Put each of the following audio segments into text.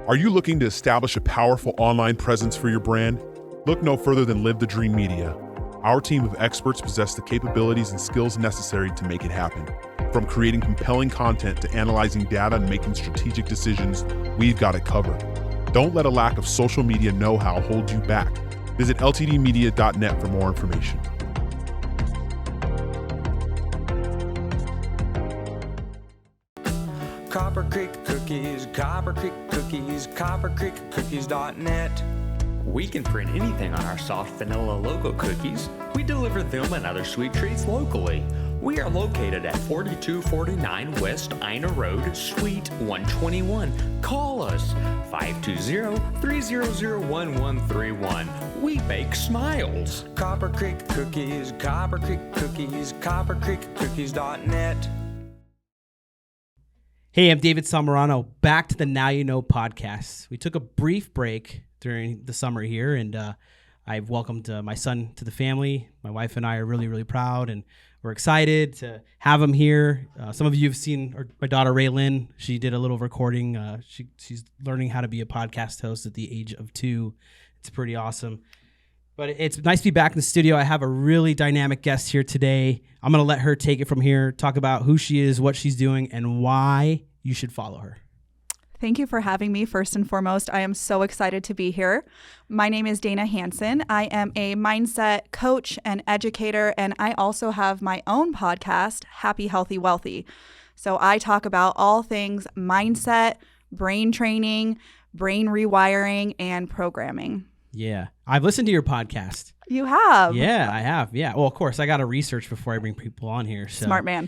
Are you looking to establish a powerful online presence for your brand? Look no further than Live the Dream Media. Our team of experts possess the capabilities and skills necessary to make it happen. From creating compelling content to analyzing data and making strategic decisions, we've got it covered. Don't let a lack of social media know-how hold you back. Visit ltdmedia.net for more information. Copper Creek Cookies, Copper Creek Cookies, coppercreekcookies.net. We can print anything on our soft vanilla logo cookies. We deliver them and other sweet treats locally. We are located at 4249 West Ina Road, Suite 121. Call us 520-300-1131. We bake smiles. Copper Creek Cookies, Copper Creek Cookies, coppercreekcookies.net. Hey, I'm David Samorano, back to the Now You Know podcast. We took a brief break during the summer here, and I've welcomed my son to the family. My wife and I are really, really proud, and we're excited to have him here. Some of you have seen my daughter, Raylyn. She did a little recording. She's learning how to be a podcast host at the age of 2. It's pretty awesome. But it's nice to be back in the studio. I have a really dynamic guest here today. I'm going to let her take it from here, talk about who she is, what she's doing, and why you should follow her. Thank you for having me. First and foremost, I am so excited to be here. My name is Dana Hanson. I am a mindset coach and educator, and I also have my own podcast, Happy, Healthy, Wealthy. So I talk about all things mindset, brain training, brain rewiring, and programming. Yeah. I've listened to your podcast. You have? Yeah, I have. Yeah. Well, of course, I got to research before I bring people on here. So. Smart man.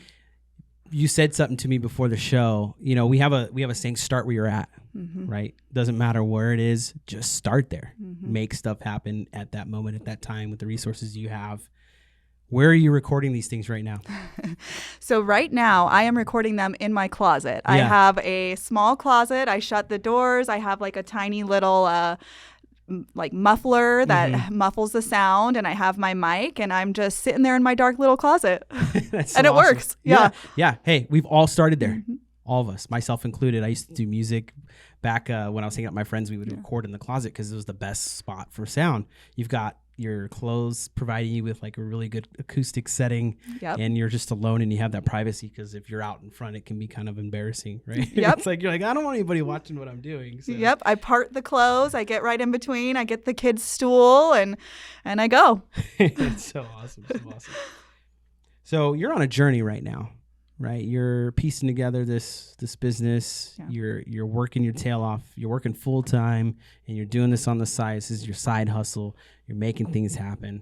You said something to me before the show. You know, we have a saying, start where you're at, right? Doesn't matter where it is, just start there. Make stuff happen at that moment, at that time, with the resources you have. Where are you recording these things right now? So right now, I am recording them in my closet. Yeah. I have a small closet. I shut the doors. I have like a tiny little muffler that muffles the sound, and I have my mic, and I'm just sitting there in my dark little closet. That's so and it awesome. Works. Yeah. Hey, we've all started there. All of us, myself included. I used to do music back when I was hanging out with my friends. We would record in the closet because it was the best spot for sound. You've got your clothes providing you with like a really good acoustic setting, and you're just alone and you have that privacy, because if you're out in front, it can be kind of embarrassing, right? It's like, you're like, I don't want anybody watching what I'm doing. So. Yep. I part the clothes. I get right in between. I get the kids' stool and I go. It's so awesome. So awesome. So you're on a journey right now, right? You're piecing together this business. You're working your tail off. You're working full time, and you're doing this on the side. This is your side hustle. You're making things happen.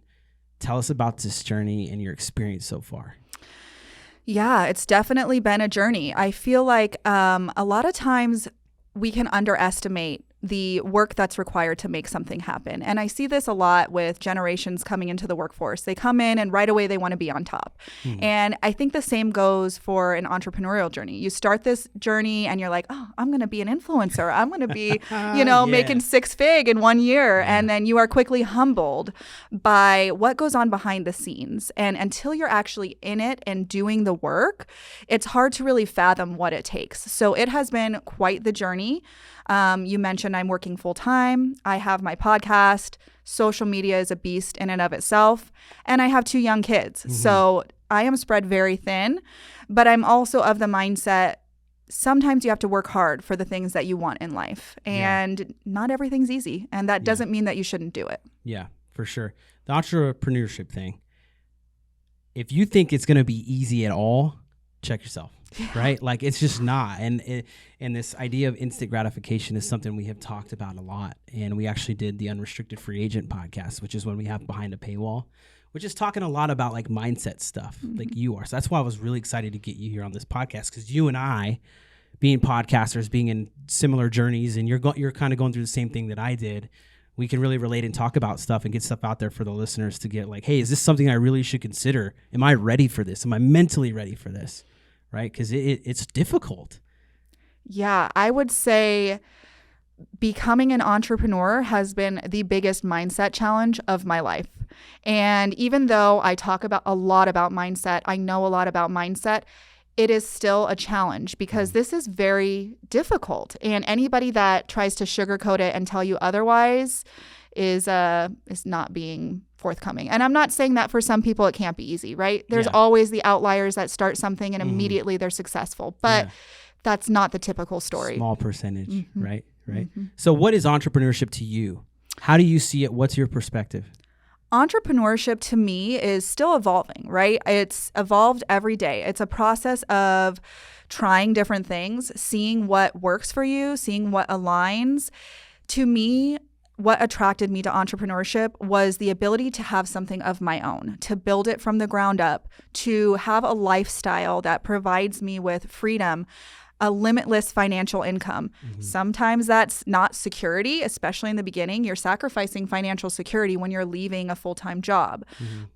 Tell us about this journey and your experience so far. Yeah, it's definitely been a journey. I feel like a lot of times we can underestimate the work that's required to make something happen. And I see this a lot with generations coming into the workforce. They come in and right away they want to be on top. And I think the same goes for an entrepreneurial journey. You start this journey and you're like, oh, I'm going to be an influencer. I'm going to be, making 6 fig in 1 year. And then you are quickly humbled by what goes on behind the scenes. And until you're actually in it and doing the work, it's hard to really fathom what it takes. So it has been quite the journey. You mentioned I'm working full time. I have my podcast. Social media is a beast in and of itself. And I have 2 young kids. So I am spread very thin, but I'm also of the mindset, sometimes you have to work hard for the things that you want in life. And not everything's easy. And that doesn't mean that you shouldn't do it. Yeah, for sure. The entrepreneurship thing, if you think it's going to be easy at all, check yourself. Right? Like, it's just not. And this idea of instant gratification is something we have talked about a lot. And we actually did the Unrestricted Free Agent podcast, which is when we have Behind a Paywall, which is talking a lot about like mindset stuff like you are. So that's why I was really excited to get you here on this podcast, because you and I, being podcasters, being in similar journeys, and you're kind of going through the same thing that I did, we can really relate and talk about stuff and get stuff out there for the listeners to get like, hey, is this something I really should consider? Am I ready for this? Am I mentally ready for this? Right? Because it's difficult. Yeah, I would say becoming an entrepreneur has been the biggest mindset challenge of my life. And even though I talk a lot about mindset, I know a lot about mindset, it is still a challenge because this is very difficult. And anybody that tries to sugarcoat it and tell you otherwise is not being forthcoming. And I'm not saying that for some people it can't be easy, right? There's always the outliers that start something and immediately they're successful. But that's not the typical story. Small percentage, right? So what is entrepreneurship to you? How do you see it? What's your perspective? Entrepreneurship to me is still evolving, right? It's evolved every day. It's a process of trying different things, seeing what works for you, seeing what aligns. To me, what attracted me to entrepreneurship was the ability to have something of my own, to build it from the ground up, to have a lifestyle that provides me with freedom, a limitless financial income. Sometimes that's not security, especially in the beginning. You're sacrificing financial security when you're leaving a full-time job.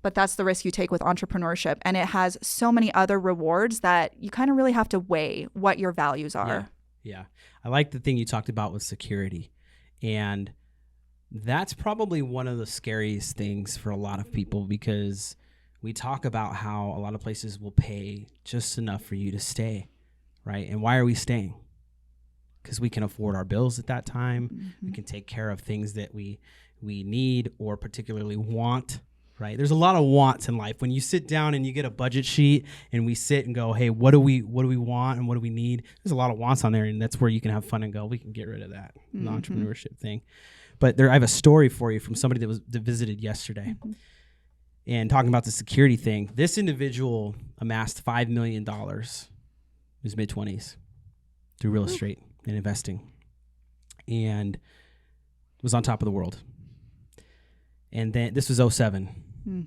But that's the risk you take with entrepreneurship. And it has so many other rewards that you kind of really have to weigh what your values are. Yeah. I like the thing you talked about with security. And that's probably one of the scariest things for a lot of people, because we talk about how a lot of places will pay just enough for you to stay. Right. And why are we staying? Because we can afford our bills at that time. We can take care of things that we need or particularly want. Right. There's a lot of wants in life. When you sit down and you get a budget sheet and we sit and go, hey, what do we want and what do we need? There's a lot of wants on there. And that's where you can have fun and go, we can get rid of that, the entrepreneurship thing. But I have a story for you from somebody that visited yesterday. And talking about the security thing, this individual amassed $5 million. His mid-20s through real estate and investing, and was on top of the world. And then this was 2007,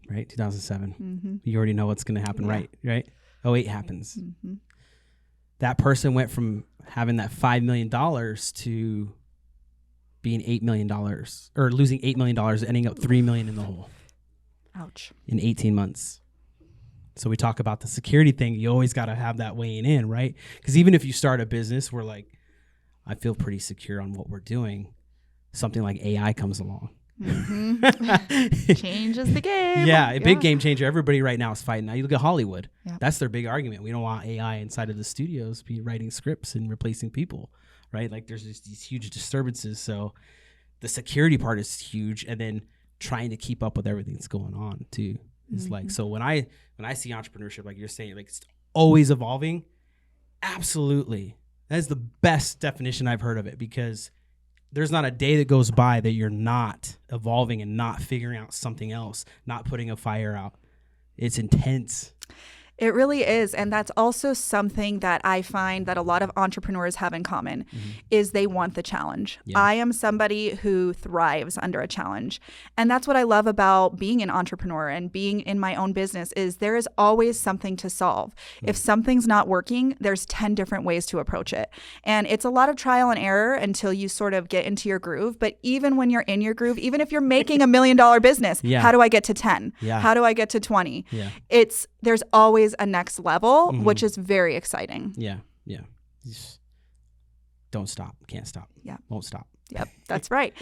right? 2007. You already know what's going to happen, right? 2008 happens. That person went from having that $5 million to being $8 million, or losing $8 million, ending up $3 million in the hole. Ouch. In 18 months. So we talk about the security thing. You always got to have that weighing in, right? Because even if you start a business, we're like, I feel pretty secure on what we're doing. Something like AI comes along. Changes the game. Yeah, a big game changer. Everybody right now is fighting. Now you look at Hollywood. That's their big argument. We don't want AI inside of the studios be writing scripts and replacing people, right? Like there's just these huge disturbances. So the security part is huge. And then trying to keep up with everything that's going on too. It's like, so when I see entrepreneurship, like you're saying, like it's always evolving. Absolutely. That is the best definition I've heard of it, because there's not a day that goes by that you're not evolving and not figuring out something else, not putting a fire out. It's intense. It really is. And that's also something that I find that a lot of entrepreneurs have in common is they want the challenge. I am somebody who thrives under a challenge. And that's what I love about being an entrepreneur and being in my own business is there is always something to solve. If something's not working, there's 10 different ways to approach it. And it's a lot of trial and error until you sort of get into your groove. But even when you're in your groove, even if you're making $1 million business, how do I get to 10? How do I get to 20? There's always a next level, which is very exciting. Yeah. Just don't stop. Can't stop. Won't stop. Yep, that's right.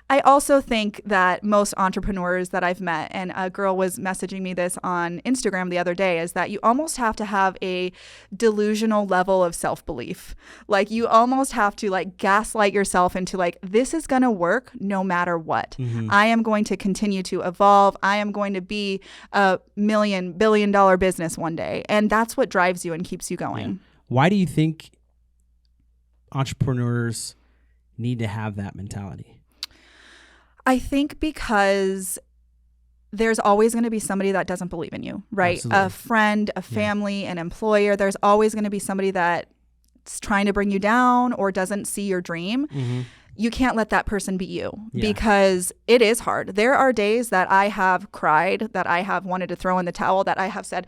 I also think that most entrepreneurs that I've met, and a girl was messaging me this on Instagram the other day, is that you almost have to have a delusional level of self-belief. Like you almost have to like gaslight yourself into like, this is going to work no matter what. I am going to continue to evolve. I am going to be a $1 billion business one day. And that's what drives you and keeps you going. Why do you think entrepreneurs need to have that mentality? I think because there's always going to be somebody that doesn't believe in you, right? Absolutely. A friend, a family, an employer. There's always going to be somebody that's trying to bring you down or doesn't see your dream. You can't let that person be you because it is hard. There are days that I have cried, that I have wanted to throw in the towel, that I have said,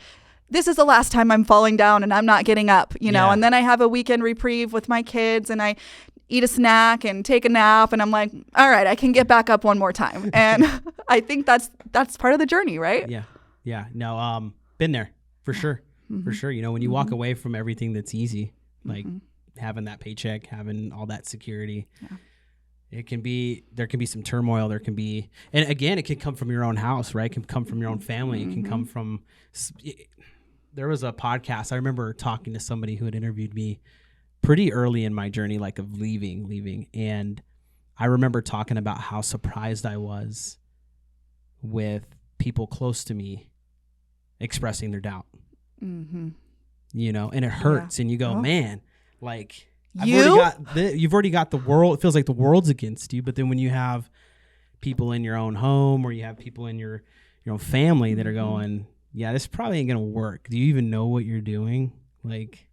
this is the last time I'm falling down and I'm not getting up, you know, and then I have a weekend reprieve with my kids and I eat a snack and take a nap and I'm like, all right, I can get back up one more time. And I think that's part of the journey, right? Yeah. No, been there for sure. For sure. You know, when you walk away from everything that's easy, like having that paycheck, having all that security, there can be some turmoil. There can be, and again, it can come from your own house, right? It can come from your own family. It can come from there was a podcast. I remember talking to somebody who had interviewed me pretty early in my journey, like of leaving. And I remember talking about how surprised I was with people close to me expressing their doubt. Mm-hmm. You know, and it hurts. And you go, man, like you've already got the world. It feels like the world's against you. But then when you have people in your own home, or you have people in your own family that are going, yeah, this probably ain't gonna work. Do you even know what you're doing? Like,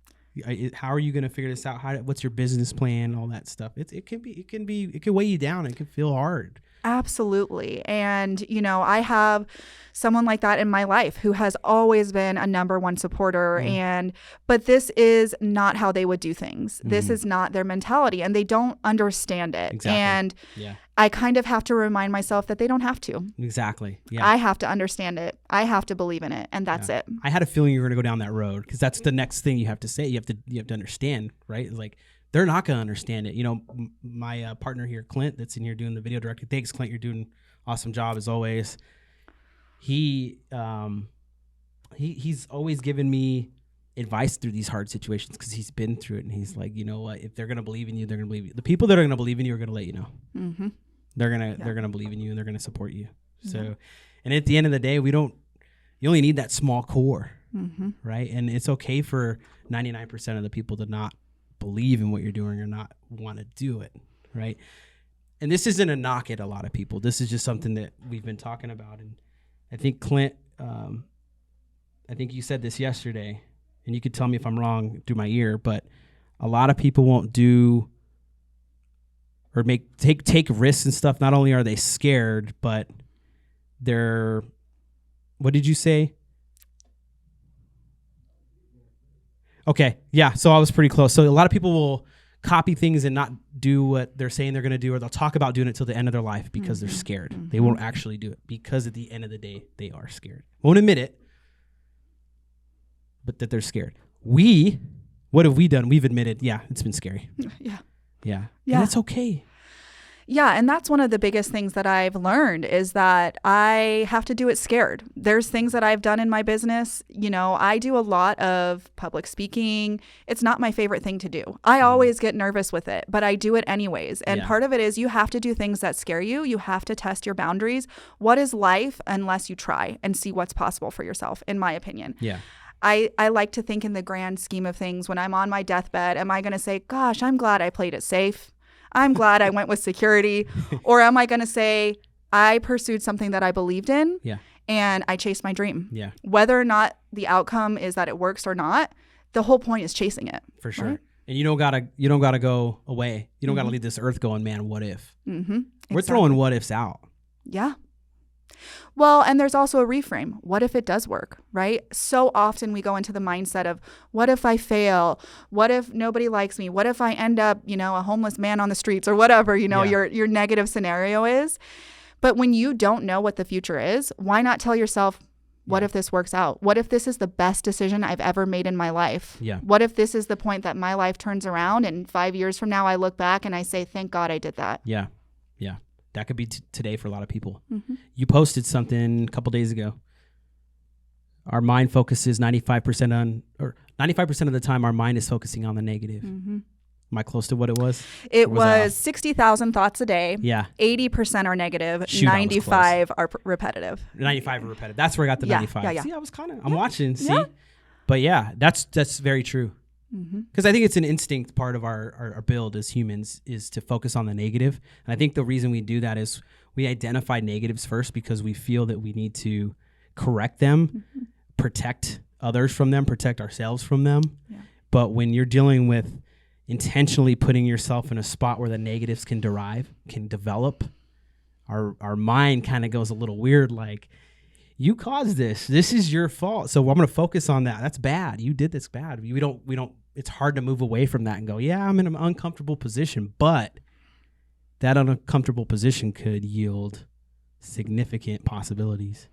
how are you gonna figure this out? What's your business plan? All that stuff. It can weigh you down. It can feel hard. Absolutely. And, you know, I have someone like that in my life who has always been a number one supporter. But this is not how they would do things. This is not their mentality, and they don't understand it. Exactly. And I kind of have to remind myself that they don't have to. Exactly. Yeah. I have to understand it. I have to believe in it. And that's it. I had a feeling you were going to go down that road, because that's the next thing you have to say. You have to understand, right? It's like, they're not going to understand it. You know, my partner here, Clint, that's in here doing the video directing. Thanks, Clint. You're doing an awesome job as always. He's always given me advice through these hard situations, because he's been through it. And he's like, you know what? If they're going to believe in you, they're going to believe you. The people that are going to believe in you are going to let you know. Mm-hmm. They're going to believe in you, and they're going to support you. So, and at the end of the day, you only need that small core, right? And it's okay for 99% of the people to not believe in what you're doing or not want to do it, right? And this isn't a knock at a lot of people. This is just something that we've been talking about. And I think Clint, I think you said this yesterday, and you could tell me if I'm wrong through my ear, but a lot of people won't do or take risks and stuff. Not only are they scared, but they're, what did you say? Okay, yeah, so I was pretty close. So a lot of people will copy things and not do what they're saying they're going to do, or they'll talk about doing it till the end of their life because they're scared. They won't actually do it because at the end of the day, they are scared. Won't admit it, but that they're scared. What have we done? We've admitted, yeah, it's been scary. Yeah. And it's okay. Yeah, and that's one of the biggest things that I've learned is that I have to do it scared. There's things that I've done in my business. You know, I do a lot of public speaking. It's not my favorite thing to do. I always get nervous with it, but I do it anyways. And part of it is you have to do things that scare you. You have to test your boundaries. What is life unless you try and see what's possible for yourself, in my opinion. Yeah. I like to think in the grand scheme of things. When I'm on my deathbed, am I going to say, gosh, I'm glad I played it safe? I'm glad I went with security. Or am I going to say, I pursued something that I believed in and I chased my dream? Yeah. Whether or not the outcome is that it works or not, the whole point is chasing it. For sure. Right? And you don't gotta go away. You don't gotta leave this earth going, man, what if? We're throwing what ifs out. Yeah. Well, and there's also a reframe. What if it does work, right? So often we go into the mindset of, what if I fail? What if nobody likes me? What if I end up, you know, a homeless man on the streets, or whatever, you know, your negative scenario is. But when you don't know what the future is, why not tell yourself, what if this works out? What if this is the best decision I've ever made in my life? Yeah. What if this is the point that my life turns around and 5 years from now I look back and I say, thank God I did that? Yeah. Yeah. That could be today for a lot of people. You posted something a couple days ago. Our mind focuses 95% of the time, our mind is focusing on the negative. Am I close to what it was? It was 60,000 thoughts a day. Yeah. 80% are negative. Shoot, 95 are repetitive. 95 are repetitive. That's where I got the 95. Yeah. See, I'm watching. See? But yeah, that's very true. Because I think it's an instinct part of our build as humans is to focus on the negative. And I think the reason we do that is we identify negatives first because we feel that we need to correct them, protect others from them, protect ourselves from them. Yeah. But when you're dealing with intentionally putting yourself in a spot where the negatives can develop, our mind kind of goes a little weird, like, you caused this. This is your fault. So I'm going to focus on that. That's bad. You did this bad. We don't, it's hard to move away from that and go, yeah, I'm in an uncomfortable position, but that uncomfortable position could yield significant possibilities.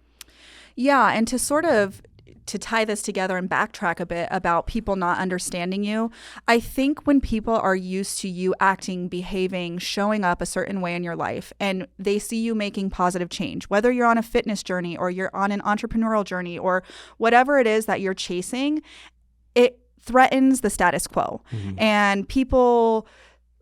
Yeah. And to sort of to tie this together and backtrack a bit about people not understanding you, I think when people are used to you acting, behaving, showing up a certain way in your life, and they see you making positive change, whether you're on a fitness journey or you're on an entrepreneurial journey or whatever it is that you're chasing, it threatens the status quo. And people,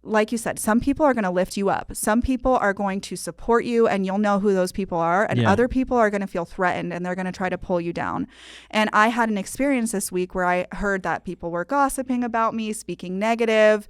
like you said, some people are going to lift you up. Some people are going to support you and you'll know who those people are. And other people are going to feel threatened and they're going to try to pull you down. And I had an experience this week where I heard that people were gossiping about me, speaking negative.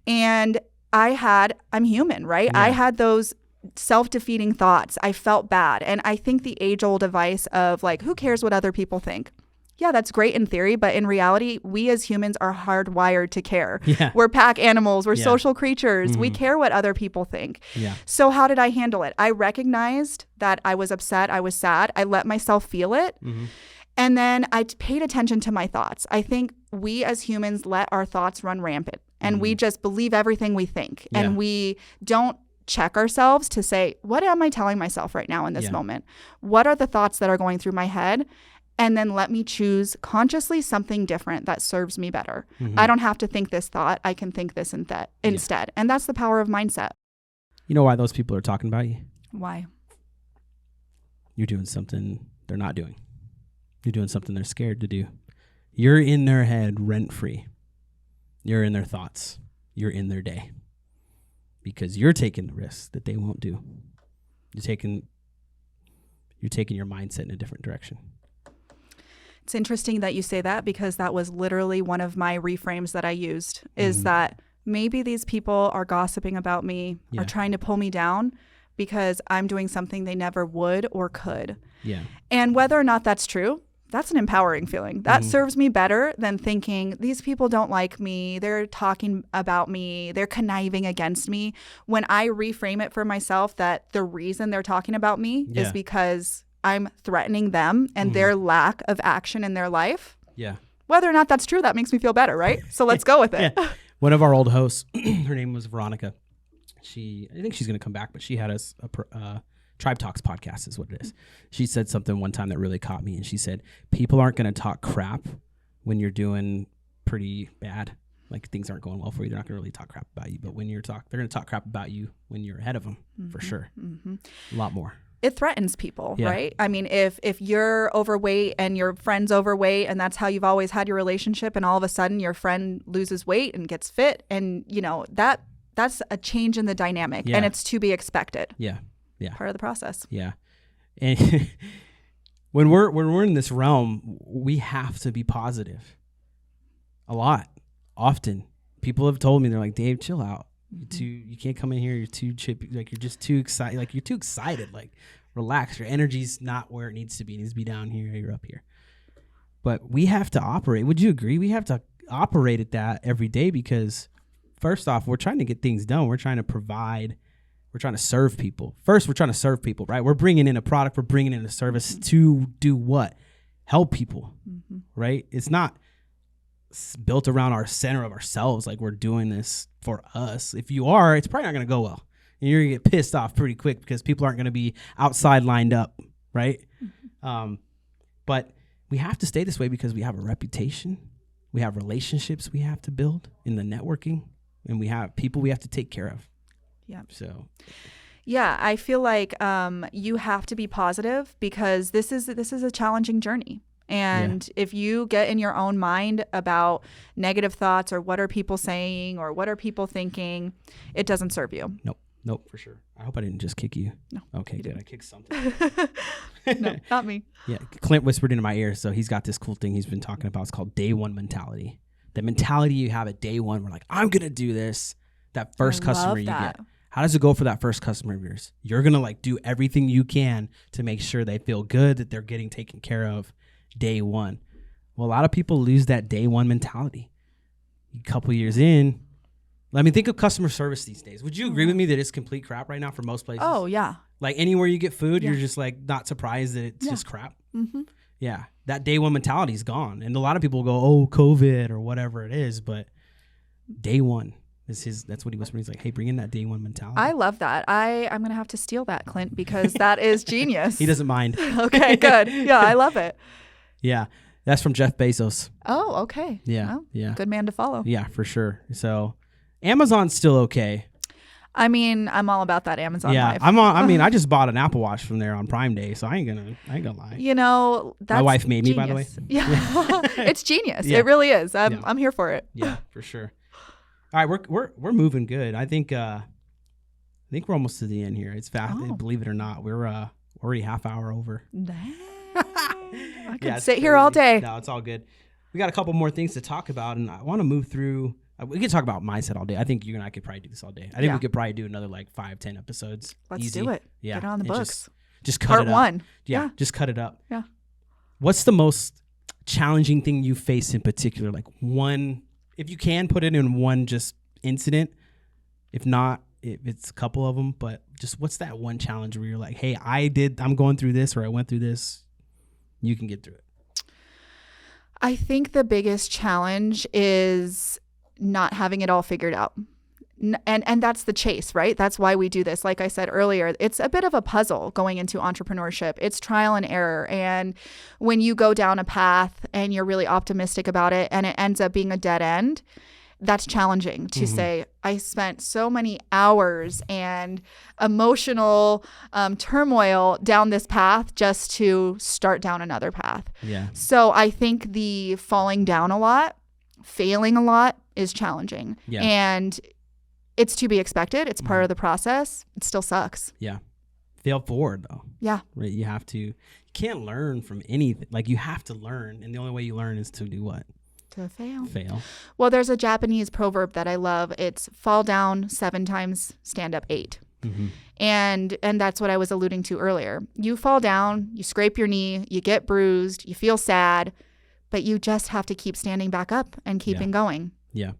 And I'm human, right? Yeah. I had those self-defeating thoughts. I felt bad. And I think the age-old advice of like, who cares what other people think? Yeah, that's great in theory, but in reality, we as humans are hardwired to care. Yeah. We're pack animals. We're social creatures. We care what other people think. Yeah. So how did I handle it? I recognized that I was upset. I was sad. I let myself feel it. And then I paid attention to my thoughts. I think we as humans let our thoughts run rampant and we just believe everything we think. Yeah. And we don't check ourselves to say, what am I telling myself right now in this moment? What are the thoughts that are going through my head? And then let me choose consciously something different that serves me better. I don't have to think this thought. I can think this instead. And that's the power of mindset. You know why those people are talking about you? Why? You're doing something they're not doing. You're doing something they're scared to do. You're in their head rent-free. You're in their thoughts. You're in their day. Because you're taking the risks that they won't do. You're taking your mindset in a different direction. It's interesting that you say that because that was literally one of my reframes that I used is that maybe these people are gossiping about me or trying to pull me down because I'm doing something they never would or could. Yeah. And whether or not that's true, that's an empowering feeling. That serves me better than thinking these people don't like me. They're talking about me. They're conniving against me. When I reframe it for myself that the reason they're talking about me is because I'm threatening them and their lack of action in their life. Yeah. Whether or not that's true, that makes me feel better, right? So let's go with it. One of our old hosts, her name was Veronica. I think she's going to come back, but she had us a Tribe Talks podcast is what it is. She said something one time that really caught me. And she said, people aren't going to talk crap when you're doing pretty bad. Like things aren't going well for you. They're not going to really talk crap about you. But when they're going to talk crap about you when you're ahead of them, for sure. A lot more. It threatens people, right? I mean, if you're overweight and your friend's overweight and that's how you've always had your relationship and all of a sudden your friend loses weight and gets fit and, you know, that's a change in the dynamic and it's to be expected. Yeah. Yeah. Part of the process. Yeah. And when we're in this realm, we have to be positive. A lot. Often. People have told me, they're like, Dave, chill out. You can't come in here. You're too chippy. Like you're just too excited. Like you're too excited. Like relax. Your energy's not where it needs to be. It needs to be down here. You're up here. But we have to operate. Would you agree? We have to operate at that every day because first off, we're trying to get things done. We're trying to provide. We're trying to serve people. First, we're trying to serve people, right? We're bringing in a product. We're bringing in a service to do what? Help people, right? It's not built around our center of ourselves like we're doing this for us. If you are, it's probably not going to go well. And you're going to get pissed off pretty quick because people aren't going to be outside lined up, right? But we have to stay this way because we have a reputation. We have relationships we have to build in the networking. And we have people we have to take care of. Yeah. So, yeah, I feel like you have to be positive because this is a challenging journey. And if you get in your own mind about negative thoughts or what are people saying or what are people thinking, it doesn't serve you. Nope, for sure. I hope I didn't just kick you. No. Okay, good. I kicked something. No, not me. Yeah, Clint whispered into my ear, so he's got this cool thing he's been talking about. It's called day one mentality. The mentality you have at day one, we're like, I'm going to do this. That first customer you get. How does it go for that first customer of yours? You're going to like do everything you can to make sure they feel good, that they're getting taken care of day one. Well, a lot of people lose that day one mentality. A couple years in, I mean, think of customer service these days. Would you agree with me that it's complete crap right now for most places? Oh, yeah. Like anywhere you get food, you're just like not surprised that it's just crap. Yeah. That day one mentality is gone. And a lot of people go, oh, COVID or whatever it is. But day one. That's what he whispered. He's like, hey, bring in that day one mentality. I love that. I'm going to have to steal that, Clint, because that is genius. He doesn't mind. Okay, good. Yeah, I love it. Yeah. That's from Jeff Bezos. Oh, okay. Yeah. Well, Yeah. good man to follow. Yeah, for sure. So Amazon's still okay. I mean, I'm all about that Amazon Yeah. life. I just bought an Apple Watch from there on Prime Day, so I ain't gonna lie. You know, that's My wife made me, by the way. genius. Yeah. It's genius. Yeah. It really is. Yeah. I'm here for it. Yeah, for sure. All right, we're moving good. I think we're almost to the end here. It's fast. Oh. Believe it or not, we're already half hour over. I could It's sit here all crazy. day. No, it's all good. We got a couple more things to talk about, and I want to move through. We could talk about mindset all day. I think you and I could probably do this all day. I think Yeah. we could probably do another like 5-10 episodes. Let's Easy. do it. Yeah, Get it on the and books. Just cut Part it up. 1. Yeah, Yeah. just cut it up. Yeah. What's the most challenging thing you face in particular? Like one, if you can put it in one just incident. If not, if it's a couple of them. But just what's that one challenge where you're like, hey, I'm going through this, or I went through this. You can get through it. I think the biggest challenge is not having it all figured out. And that's the chase, right? That's why we do this. Like I said earlier, it's a bit of a puzzle going into entrepreneurship. It's trial and error. And when you go down a path and you're really optimistic about it and it ends up being a dead end, that's challenging to say, I spent so many hours and emotional turmoil down this path just to start down another path. Yeah. So I think the falling down a lot, failing a lot is challenging. Yeah. And it's to be expected. It's part of the process. It still sucks. Yeah. Fail forward though. Yeah. Right. You can't learn from anything. Like you have to learn. And the only way you learn is to do what? To fail. Fail. Well, there's a Japanese proverb that I love. It's fall down 7 times, stand up 8. Mm-hmm. And that's what I was alluding to earlier. You fall down, you scrape your knee, you get bruised, you feel sad, but you just have to keep standing back up and keeping going. Yeah.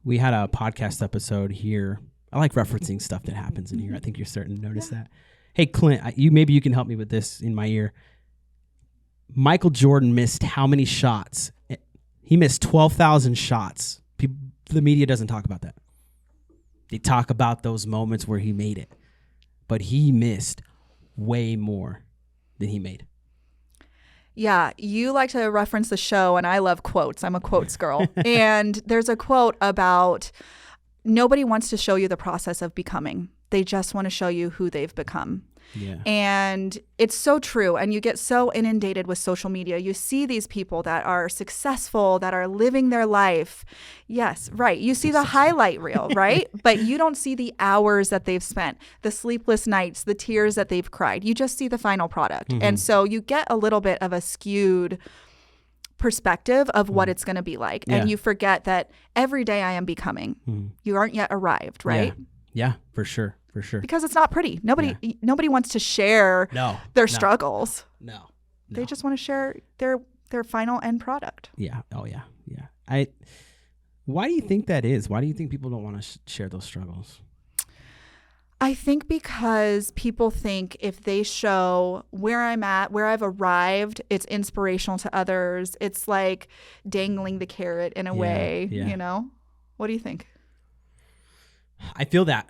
We had a podcast episode here. I like referencing stuff that happens in here. I think you're starting to notice that. Hey, Clint, maybe you can help me with this in my ear. Michael Jordan missed how many shots? He missed 12,000 shots. The media doesn't talk about that. They talk about those moments where he made it. But he missed way more than he made. Yeah, you like to reference the show, and I love quotes. I'm a quotes girl. And there's a quote about nobody wants to show you the process of becoming. They just want to show you who they've become. Yeah. And it's so true. And you get so inundated with social media. You see these people that are successful, that are living their life. Yes, right. You see the highlight reel, right? But you don't see the hours that they've spent, the sleepless nights, the tears that they've cried. You just see the final product. Mm-hmm. And so you get a little bit of a skewed perspective of what it's going to be like. Yeah. And you forget that every day I am becoming. You aren't yet arrived, right? Yeah, for sure. For sure. Because it's not pretty. Nobody wants to share their struggles. No. They just want to share their final end product. Yeah. Oh, yeah. Yeah. Why do you think that is? Why do you think people don't want to share those struggles? I think because people think if they show where I'm at, where I've arrived, it's inspirational to others. It's like dangling the carrot in a way, you know? What do you think? I feel that.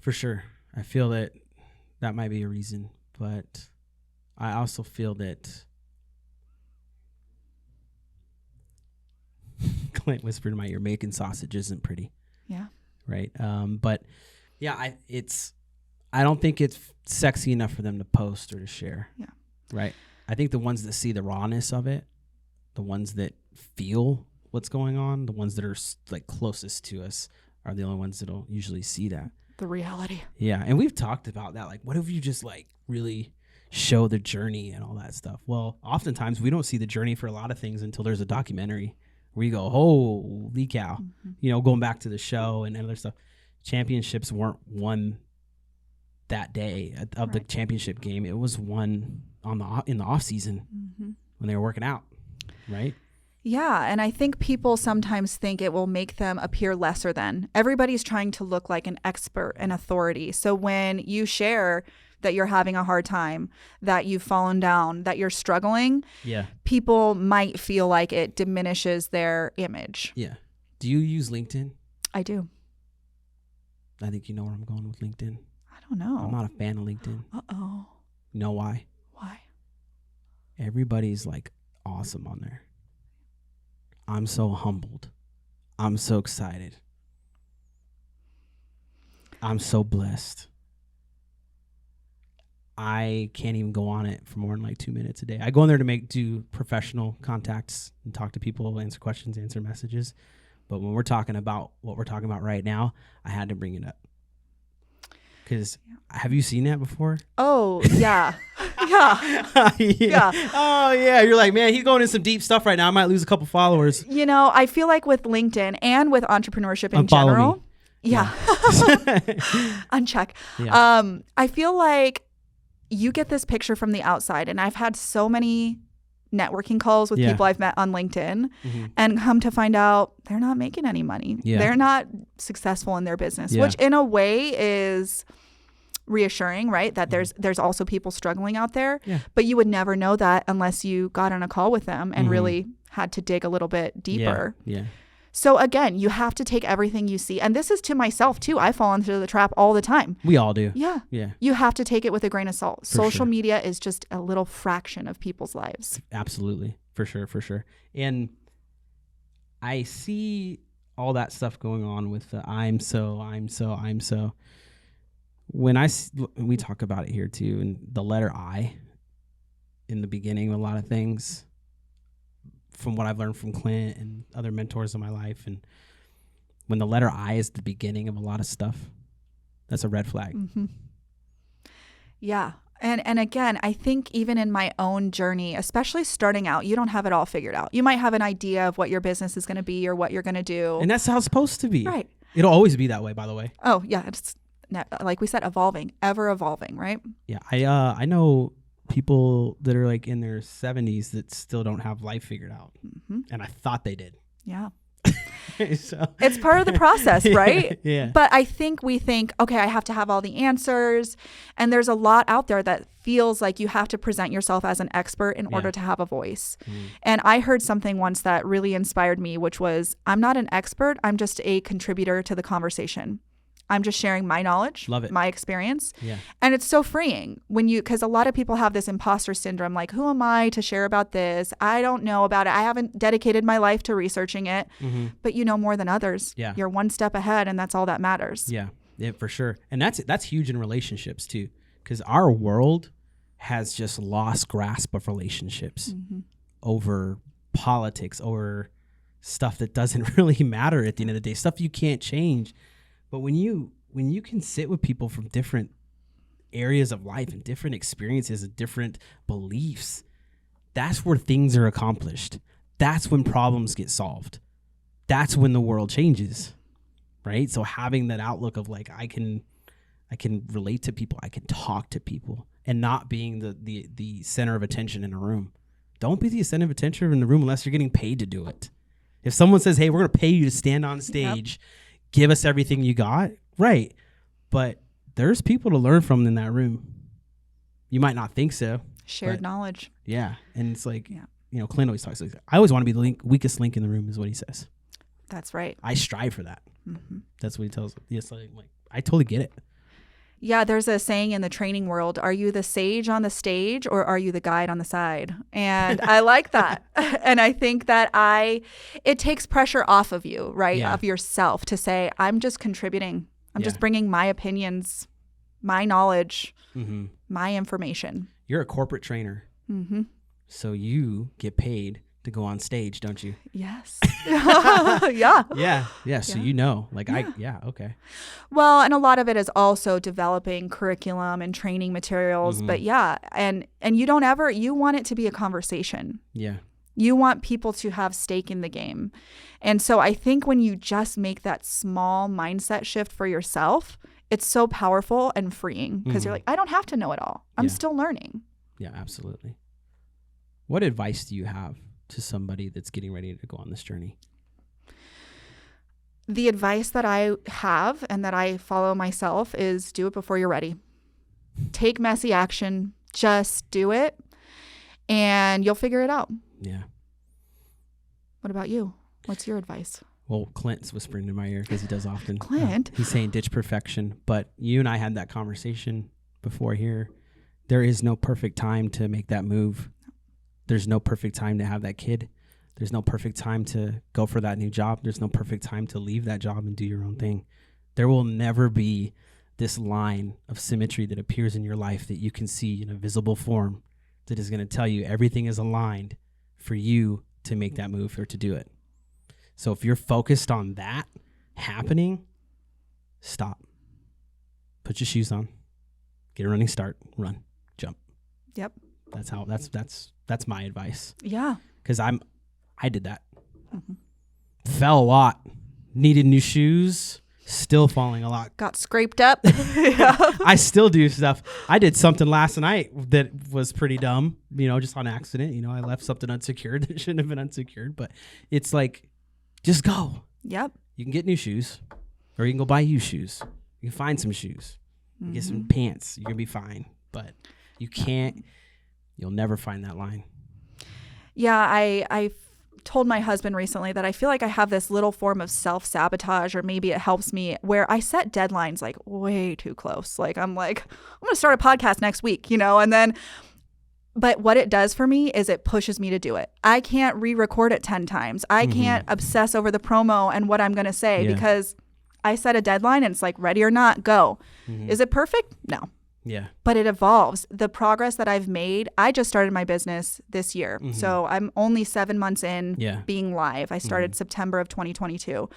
For sure. I feel that might be a reason, but I also feel that Clint whispered in my ear, making sausage isn't pretty. Yeah. Right. But yeah, I don't think it's sexy enough for them to post or to share. Yeah. Right. I think the ones that see the rawness of it, the ones that feel what's going on, the ones that are like closest to us are the only ones that'll usually see that. The reality. Yeah. And we've talked about that. Like, what if you just like really show the journey and all that stuff? Well, oftentimes we don't see the journey for a lot of things until there's a documentary where you go, holy cow, going back to the show and other stuff. Championships weren't won that day of the championship game. It was won in the off season when they were working out. Right. Yeah, and I think people sometimes think it will make them appear lesser than. Everybody's trying to look like an expert and authority. So when you share that you're having a hard time, that you've fallen down, that you're struggling, people might feel like it diminishes their image. Yeah. Do you use LinkedIn? I do. I think you know where I'm going with LinkedIn. I don't know. I'm not a fan of LinkedIn. Uh-oh. You know why? Why? Everybody's like awesome on there. I'm so humbled. I'm so excited. I'm so blessed. I can't even go on it for more than like 2 minutes a day. I go in there to do professional contacts and talk to people, answer questions, answer messages. But when we're talking about what we're talking about right now, I had to bring it up. Because have you seen that before? Oh, yeah. Yeah. Yeah. Oh, yeah. You're like, man, he's going in some deep stuff right now. I might lose a couple followers. You know, I feel like with LinkedIn and with entrepreneurship in Unfollow general. me. Yeah. Uncheck. Yeah. I feel like you get this picture from the outside, and I've had so many networking calls with people I've met on LinkedIn and come to find out they're not making any money. Yeah. They're not successful in their business, Yeah. which in a way is reassuring, right? That there's also people struggling out there, but you would never know that unless you got on a call with them and really had to dig a little bit deeper. Yeah. So again, you have to take everything you see. And this is to myself too. I fall into the trap all the time. We all do. Yeah. Yeah. You have to take it with a grain of salt. Social sure. media is just a little fraction of people's lives. Absolutely. For sure. And I see all that stuff going on with the I'm so. When we talk about it here too, and the letter I in the beginning of a lot of things, from what I've learned from Clint and other mentors in my life, and when the letter I is the beginning of a lot of stuff, that's a red flag. Mm-hmm. Yeah. And again, I think even in my own journey, especially starting out, you don't have it all figured out. You might have an idea of what your business is going to be or what you're going to do. And that's how it's supposed to be. Right. It'll always be that way, by the way. Oh, yeah. It's like we said, evolving, ever evolving, right? Yeah. I know people that are like in their 70s that still don't have life figured out. And I thought they did. Yeah. So. It's part of the process, right? Yeah. But I think we think, okay, I have to have all the answers. And there's a lot out there that feels like you have to present yourself as an expert in order to have a voice. And I heard something once that really inspired me, which was, I'm not an expert. I'm just a contributor to the conversation. I'm just sharing my knowledge, my experience. Yeah. And it's so freeing because a lot of people have this imposter syndrome, like, who am I to share about this? I don't know about it. I haven't dedicated my life to researching it, but you know more than others. Yeah. You're one step ahead, and that's all that matters. Yeah, for sure. And that's huge in relationships too, because our world has just lost grasp of relationships over politics, over stuff that doesn't really matter at the end of the day, stuff you can't change. But when you can sit with people from different areas of life and different experiences and different beliefs, that's where things are accomplished. That's when problems get solved. That's when the world changes, right? So having that outlook of like, I can relate to people, I can talk to people, and not being the center of attention in a room. Don't be the center of attention in the room unless you're getting paid to do it. If someone says, hey, we're going to pay you to stand on stage, give us everything you got, right? But there's people to learn from in that room. You might not think so. Shared knowledge. Yeah. And it's like, Clint always talks like that. I always want to be the weakest link in the room is what he says. That's right. I strive for that. That's what he tells me. Yes, like, I totally get it. Yeah, there's a saying in the training world, are you the sage on the stage or are you the guide on the side? And I like that. And I think that it takes pressure off of you, right? Yeah. Of yourself to say, I'm just contributing. I'm just bringing my opinions, my knowledge, my information. You're a corporate trainer. So you get paid to go on stage, don't you? Yes. Yeah. Yeah. So okay. Well, and a lot of it is also developing curriculum and training materials. But and you want it to be a conversation. Yeah. You want people to have stake in the game. And so I think when you just make that small mindset shift for yourself, it's so powerful and freeing because you're like, I don't have to know it all. I'm still learning. Yeah, absolutely. What advice do you have to somebody that's getting ready to go on this journey? The advice that I have and that I follow myself is do it before you're ready. Take messy action. Just do it and you'll figure it out. Yeah. What about you? What's your advice? Well, Clint's whispering in my ear because he does often. Clint? He's saying ditch perfection. But you and I had that conversation before here. There is no perfect time to make that move. There's no perfect time to have that kid. There's no perfect time to go for that new job. There's no perfect time to leave that job and do your own thing. There will never be this line of symmetry that appears in your life that you can see in a visible form that is going to tell you everything is aligned for you to make that move or to do it. So if you're focused on that happening, stop. Put your shoes on. Get a running start. Run. Jump. Yep. That's my advice. Yeah. Because I did that. Mm-hmm. Fell a lot. Needed new shoes. Still falling a lot. Got scraped up. I still do stuff. I did something last night that was pretty dumb, just on accident. I left something unsecured that shouldn't have been unsecured. But it's like, just go. Yep. You can get new shoes, or you can go buy used shoes. You can find some shoes. You can get some pants. You're going to be fine. But you can't, you'll never find that line. Yeah, I told my husband recently that I feel like I have this little form of self-sabotage, or maybe it helps me, where I set deadlines like way too close. Like I'm going to start a podcast next week, and then, but what it does for me is it pushes me to do it. I can't re-record it 10 times. I can't obsess over the promo and what I'm going to say because I set a deadline and it's like, ready or not, go. Is it perfect? No. Yeah. But it evolves. The progress that I've made, I just started my business this year. So I'm only 7 months in being live. I started September of 2022.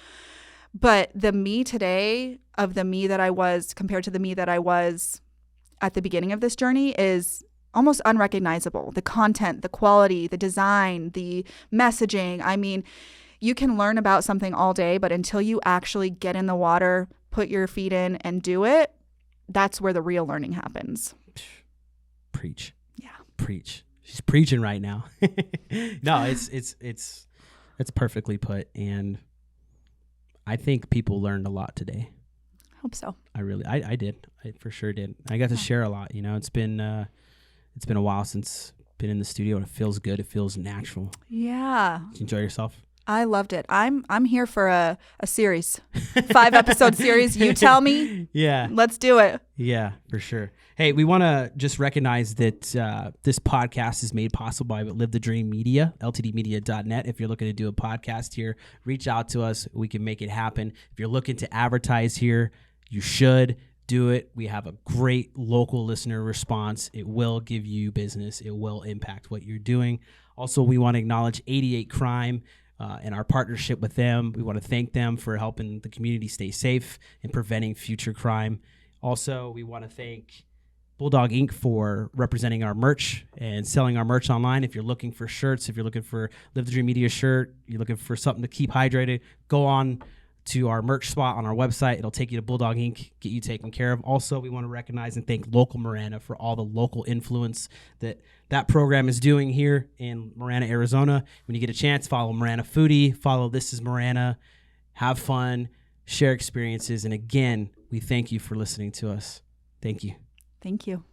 But the me today of the me that I was compared to the me that I was at the beginning of this journey is almost unrecognizable. The content, the quality, the design, the messaging. I mean, you can learn about something all day, but until you actually get in the water, put your feet in and do it, that's where the real learning happens. Preach. Yeah. Preach. She's preaching right now. No, it's perfectly put. And I think people learned a lot today. I hope so. I did. I for sure did. I got to share a lot. It's been a while since been in the studio, and it feels good. It feels natural. Yeah. Did you enjoy yourself? I loved it. I'm here for a series, 5-episode series. You tell me. Yeah. Let's do it. Yeah, for sure. Hey, we want to just recognize that this podcast is made possible by Live the Dream Media, ltdmedia.net. If you're looking to do a podcast here, reach out to us. We can make it happen. If you're looking to advertise here, you should do it. We have a great local listener response. It will give you business. It will impact what you're doing. Also, we want to acknowledge 88 Crime. And our partnership with them. We want to thank them for helping the community stay safe and preventing future crime. Also, we want to thank Bulldog Inc. for representing our merch and selling our merch online. If you're looking for shirts, if you're looking for Live the Dream Media shirt, you're looking for something to keep hydrated, go on to our merch spot on our website. It'll take you to Bulldog Inc., get you taken care of. Also, we want to recognize and thank Local Marana for all the local influence that program is doing here in Marana, Arizona. When you get a chance, follow Marana Foodie, follow This is Marana, have fun, share experiences. And again, we thank you for listening to us. Thank you. Thank you.